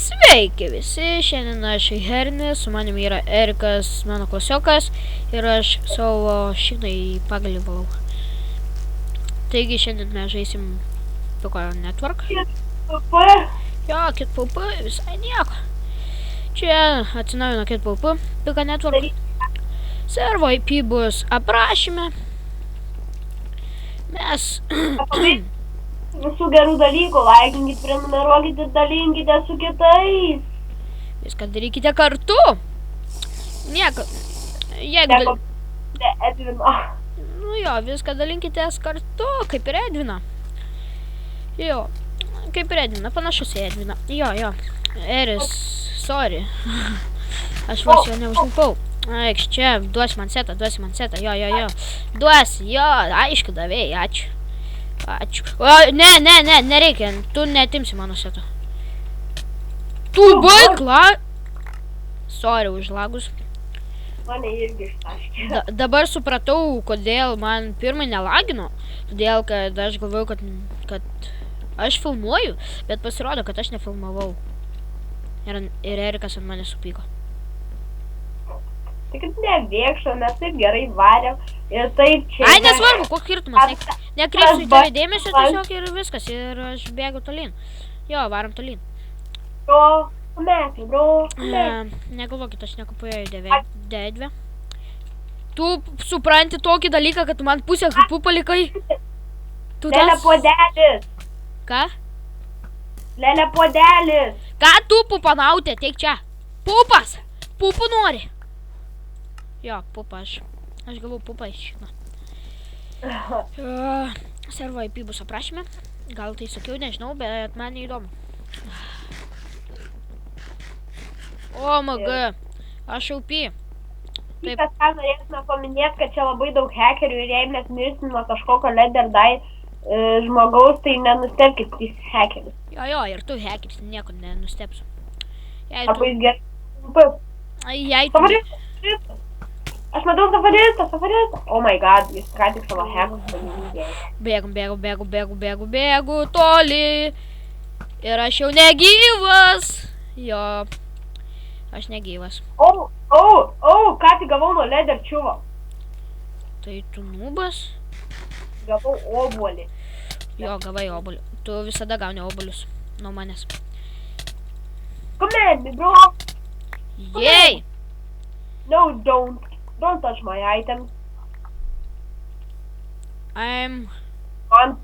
Sveiki visi, šiandien aš Hernis, su manimi yra Erikas, mano klasiokas, ir aš savo šinai pagalį valau. Taigi šiandien mes žaisim Piko Network. Jo, KitPP, visai nieko. Čia atsinaujino KitPP, Piko Network. Servo IP bus aprašyme. Mes... Visų gerų dalykų, laikinkit, prenumeruokit ir dalinkite su kitais. Viską darykite kartu. Nieko. Jeigu... Edvino. Nu jo, viską dalinkitės kartu, kaip ir Edvina. Jo, kaip ir Edvina, panašus į Edvina. Jo. Eris, sorry. Aš vos jo neužlipau. Eikš, čia, duosi man setą, jo. Duosi, jo, aišku, davėjai, ačiū. O, nereikia, tu netimsi mano setą. Tu baig Sorry už lagus. Mane irgi ištaškė. Dabar supratau, kodėl man pirmai nelagino. Todėl, kad aš galvojau, kad aš filmuoju, bet pasirodo, kad aš nefilmavau. Ir Erikas ant mane supyko. Tik nevėkšo, mes taip gerai varėm. Ir taip čia... Ai, nesvarbu, koks skirtumas. Nekreipsiu į tave dėmesio tiesiog ir viskas. Ir aš bėgu tolyn. Jo, varom tolyn. Negalvokit, aš nekupuoju D2. Tu supranti tokį dalyką, kad tu man pusę HP palikai? Lelė puodelis. Ką? Lelė puodelis. Ką tu pupanautė? Teik čia. Pupas! Pupų nori. Jo, pupa aš. Aš galvoju pupa iš šino. Servo IP bus aprašyme. Gal tai sakiau, nežinau, bet man neįdomu. OMG. Aš OP. Taip. Ką norėtume paminėti, kad čia labai daug hackerių ir jei mes mirsim nuo kažkokio Lederdai žmogaus, tai nenustepkit, jis hackeris. Jo, ir tu hackeris, nieko nenustepsiu. Labai gerai. Aš matau safaristą. Oh my god, jis ką tik savo hackus paminėjo. Bėgu, toli. Ir aš jau negyvas. Jo, aš negyvas. Ką tik gavau nuo Leder čiuvo. Tai tu nubas? Gavau obuolį. Jo, gavai obuolį. Tu visada gauni obuolius nuo manęs. Come at me, bro. Yay! No, don't touch my item. Man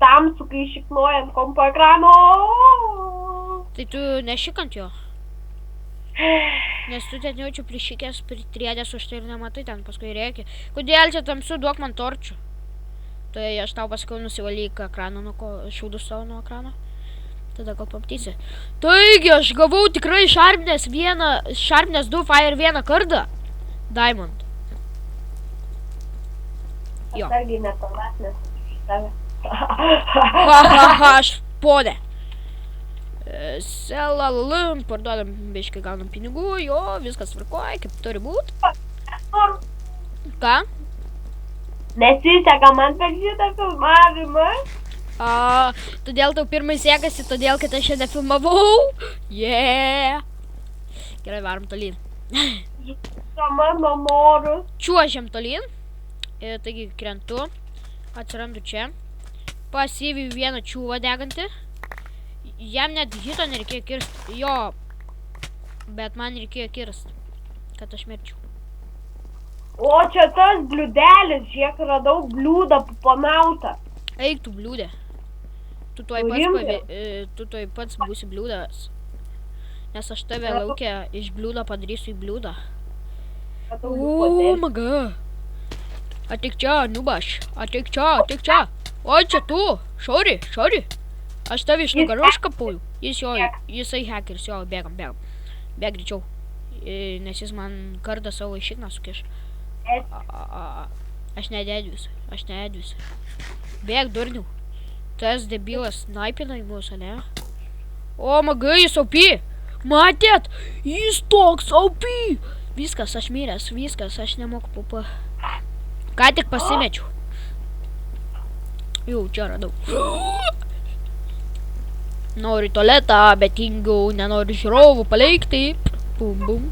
tamsu, kai šiknuojant kompo ekrano. Tai tu nešik ant jo. Nes tu ten jaučiu prišikęs, pritriedęs už tai ir nematai ten, paskui reikia. Kodėl čia tamsu, duok man torčių. Tai aš tau paskui nusivalyk ekraną, šaudus savo nuo ekrano. Tada gal pamatysi. Taigi, aš gavau tikrai Sharpness 2 Fire 1 kardą. Diamond. Jo. Atsargiai netolas, nes tave. Aš ponė. Selalalum, parduodam biškai, gaunam pinigų, jo, viskas tvarkoja, kaip turi būt. Ką? Nesiseka man per šitą filmavimą. Todėl tau pirmai sekasi, todėl kad aš čia nefilmavau. Yeah. Gerai, varom tolyn. Mano norus. Čiuožiam tolyn. Taigi krentu. Atsirandu čia. Pasivyju vieną čiūvą degantį. Jam net hito nereikėjo kirsti. Jo. Bet man reikėjo kirsti. Kad aš mirčiau. O čia tas bliūdelis. Žiūrėk, radau bliūdą pupanautą. Eik tu bliūdė. Tu tuoj pats būsi bliūdas. Nes aš tave laukia iš bliūdo padarysiu į bliūdą. Oh my god. Ateik čia, nubaš. Ateik čia. O čia tu. Šori. Aš tave iš nugarų iškapuoju. Jisai hackeris, jo, bėgam. Bėg greičiau. Nes jis man kardą savo išikną sukiš. Aš neėdvius. Bėg, durnių. Tas debilas snaipina į mūsų, ne? O, magai, jis OP. Matėt? Jis toks OP. Viskas, aš miręs, aš nemoku pupa. Ką tik pasimečiau. Jau, čia radau. Noriu tualetą, bet tingiau, nenoriu žiūrovų palikti. Bum, bum.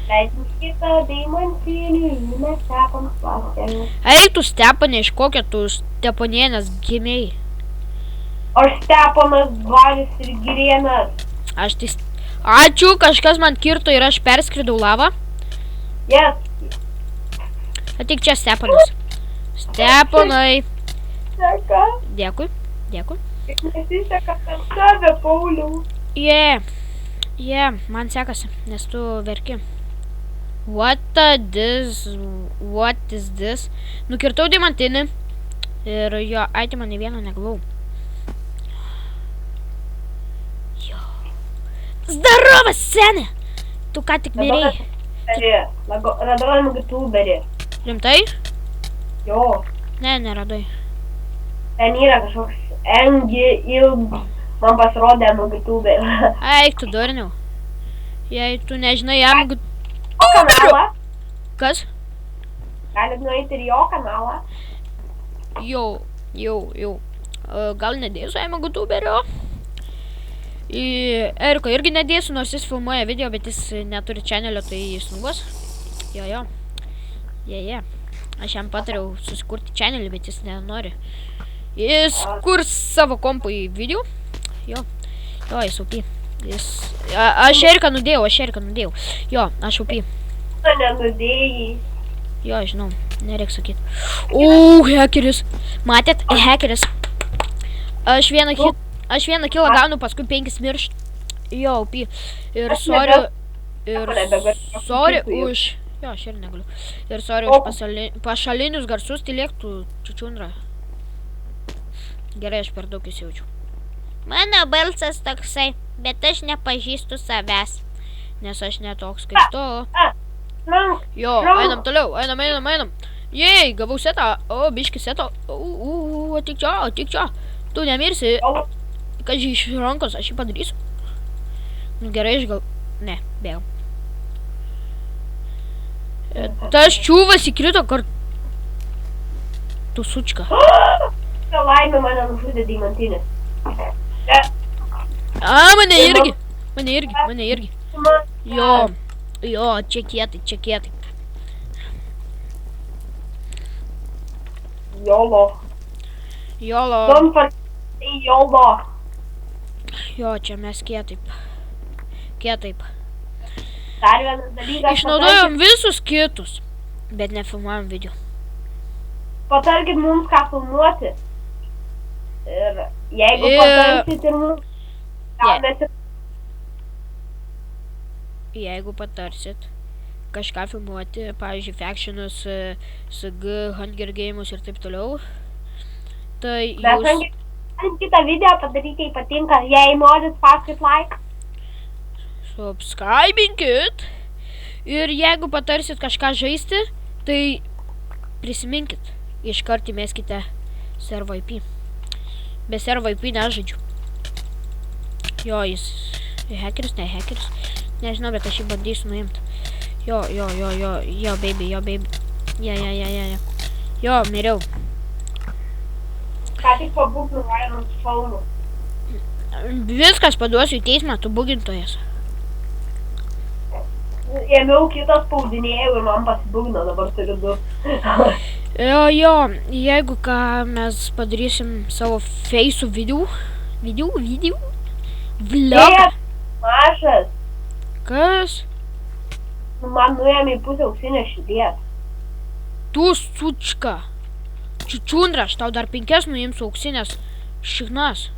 Leidžiu kitą deimantinį, mes Stepon klasterių. Eik tu, Stepanė, iš kokio tu Steponienės gimėjai? Aš Steponas Dvaris ir Girėnas. Aš tai... Ačiū, kažkas man kirto ir aš perskridau lavą. Yes. Ateik čia, Stepanas. Steponai. Seka. Dėkui, dėkui. Tik nesiseka per save, Pauliau. Man sekasi, nes tu verki. What is this? Nukirtau deimantinį. Ir jo, aitimą nei vieno negavau. Jo. Zdarovas, seni! Tu ką tik mirėjai. Radau MGTuberį. Rimtai? Jo. Ne, neradai. Ten yra kažkoks ilg. Man pasirodė MGTuberį. Eik tu, durniau. Jei tu nežinai, O kanalą? Kas? Galit nueiti ir jo kanalą? Jau. Gal nedėsiu MGTuberio? Į Eriko irgi nedėsiu, nors jis filmuoja video, bet jis neturi channelio, tai jis nubos. Jo. Aš jam patariau susikurti channelį, bet jis nenori. Jis kurs savo kompui video. Jo, jis OP. Aš Eriką nudėjau. Jo, aš OP. Tu nenudėjai. Jo, žinau, nereik sakyt. Hekeris. Matėt, hekeris. Aš vieną kilą gaunu, paskui 5 miršt. Jo, OP. Ir sorry už... Jo, aš ir negaliu. Ir sorry už pašalinius garsus, tylėk tu, čiučiundra. Gerai, aš per daug įsijaučiu. Mano balsas toksai, bet aš nepažįstu savęs. Nes aš netoks kaip tu. Jo, einam toliau, einam. Jei, gavau setą. O, biški setą. Atik čia. Tu nemirsi. Kas iš rankos, aš jį padarysiu. Gerai, aš gal... Ne, bėgam. Tas čiūvas įkrito kart... Tu sučka. Laimė mane nužudė deimantinis. Mane irgi. Jo, čia kietai. Jolo. Don't forget Jolo. Jo, čia mes kietaip. Dar vienas dalykas. Išnaudojom visus kitus, bet nefilmuojam video. Patarkit mums ką filmuoti. Ir jeigu patarsit ir mums, gal mes ir... Jeigu patarsit kažką filmuoti, pavyzdžiui, Factionus, SG, Hunger Games ir taip toliau, tai jūs... Mes kitą video padaryti ypatinga, jei norit paskait like. Subscribinkit. Ir jeigu patarsit kažką žaisti, tai prisiminkit, iškart įmeskite servo IP. Be servo IP nežaidžiu. Jo, jis hekeris, ne hekeris. Nežinau, bet aš jį bandysiu nuimti. Jo, baby. Ja. Jo, miriau. Ką tik pabūknu Ryanus filmų. Viskas paduosiu į teismą, tu bugintojas. Ėmiau kitą spaudinėjau ir man pasibūgino, dabar turiu 2. Jo, jeigu ką mes padarysim savo feisų video. Vlogą. Mažas. Kas? Man nuėmė į pusę auksinės širdies. Tu sučka. Čiučiundra, aš tau dar 5 nuimsiu auksinės šiknas.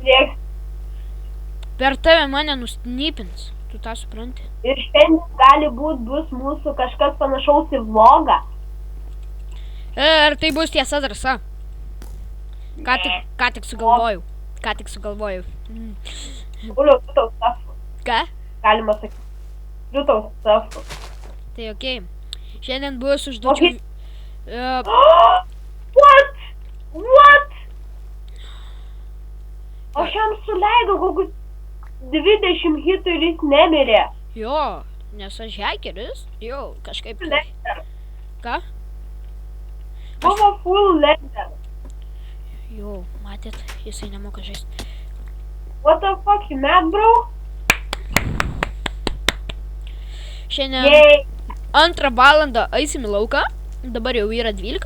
Per tave mane nusnypins. Tu tą supranti? Ir šiandien gali bus mūsų kažkas panašaus į vlogą. Ir tai bus tiesa drąsa. Ką tik sugalvojau. Uliau, tu tau stafu. Ką? Galima sakyti. Tu tau stafu. Tai okei. Šiandien bus užduočių... What? Aš jam suleidau kokius 20 hitų ir jis nemirė. Jo, nes aš hekeris. Jo, kažkaip... Ką? Buvo full lender. Jo, matėt, jisai nemoka žaisti. What the fuck, you mad, bro? Šiandien Yay. 2 valandą eisim į lauką. Dabar jau yra 12.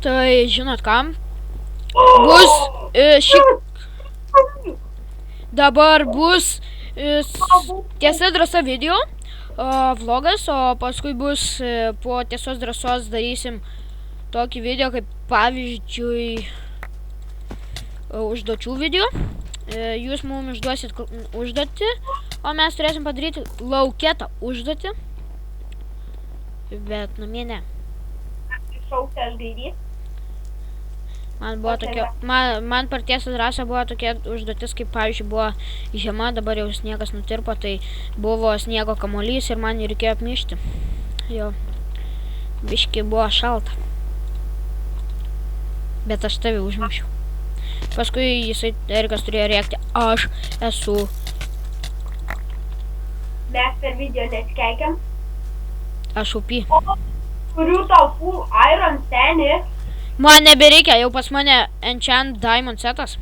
Tai žinot kam? Bus dabar bus tiesa drąsa video vlogas, o paskui bus po tiesos drąsos darysim tokį video, kaip pavyzdžiui užduočių video. Jūs mums išduosit užduotį, o mes turėsim padaryti lauketą užduotį. Bet namie ne. Iššaukti aš gaidys. Man buvo tokia, man per tiesą drąsą buvo tokia užduotis, kaip pavyzdžiui buvo žiema, dabar jau sniegas nutirpo, tai buvo sniego kamuolys ir man reikėjo apmyšti. Jo, biški buvo šalta. Bet aš tave užmušiau. Paskui Erikas turėjo rėkti, aš esu. Mes per video nesikeikiam. Aš upy. Turiu tau full iron senį. Man nebereikia, jau pas mane enchant diamond setas.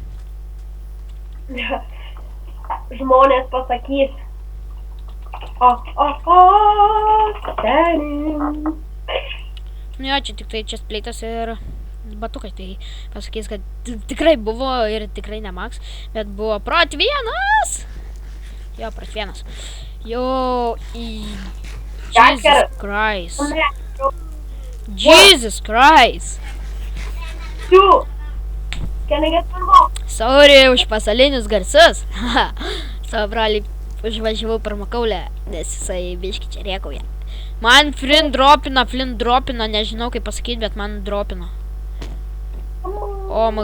Žmonės pasakys. Senį. Nu jo, čia tik tai chestplate'as ir batukai, tai pasakys, kad tikrai buvo ir tikrai ne max, bet buvo prot vienas. Jo, prot vienas. Jo, Jesus Christ. Jesus Christ. Can I get one more? Sorry už pasalinius garsus. Savo brolį užvažiavau per makaulę, nes jisai biški čia rėkauja. Man flint dropina, nežinau kaip pasakyti, bet man dropina. O my.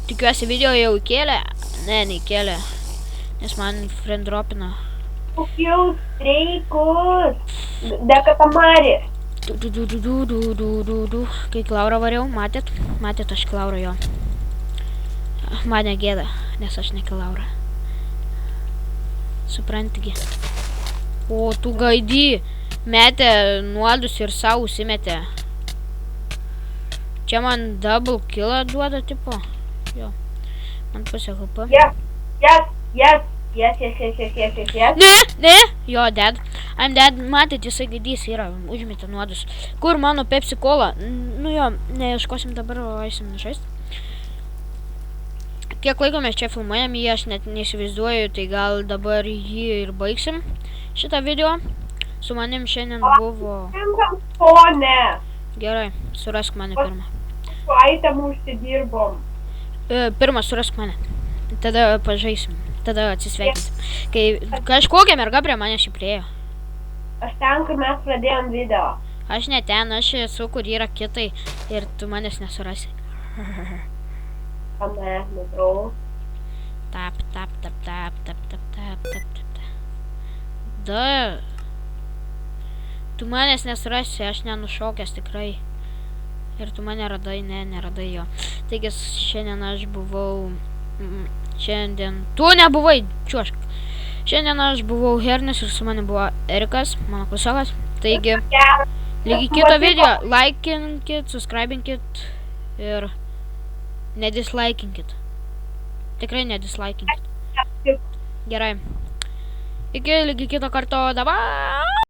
Tikiuosi video jau įkėlė? Ne, neįkėlė. Nes man flint dropina. Kokius streikus. Dekatamari. Kai Klaurą variau, matėt? Matėt aš Klaurą jo. Mane gėda, nes aš ne Klaurą. Suprantigi. O tu gaidy, metė nuodus ir savo užsimetė. Čia man double killą duoda, tipo. Jo. Man pusė HP. Yes. Ne, jo, dead. I'm dead. Matėt, jisai gaidys yra, užmetė nuodus. Kur mano Pepsi Cola? Nu jo, neieškosim dabar, o eisim žaist. Kiek laiko mes čia filmuojam, jį aš net neįsivaizduoju, tai gal dabar jį ir baigsim. Šitą video su manim šiandien buvo... Gerai, surask mane pirmą. Itemų užsidirbom. Pirmą surask mane. Tada pažaisim. Tada atsisveikinsim. Kai kažkokia merga prie mane šiaip priejo. Aš ten, kur mes pradėjom video. Aš ne ten, aš esu, kur yra kitai ir tu manęs nesurasi. Manęs nedrau. Tap. Da. Tu manęs nesurasi, aš nenušokęs tikrai. Ir tu mane radai, ne, neradai jo. Taigi šiandien aš buvau... Šiandien... Tu nebuvai, čiuošk. Šiandien aš buvau Hernis ir su mani buvo Erikas, mano klasiokas. Taigi, lygi kito video, laikinkit, subscribinkit ir nedislaikinkit. Tikrai nedislaikinkit. Gerai. Iki lygi kito karto, dabar.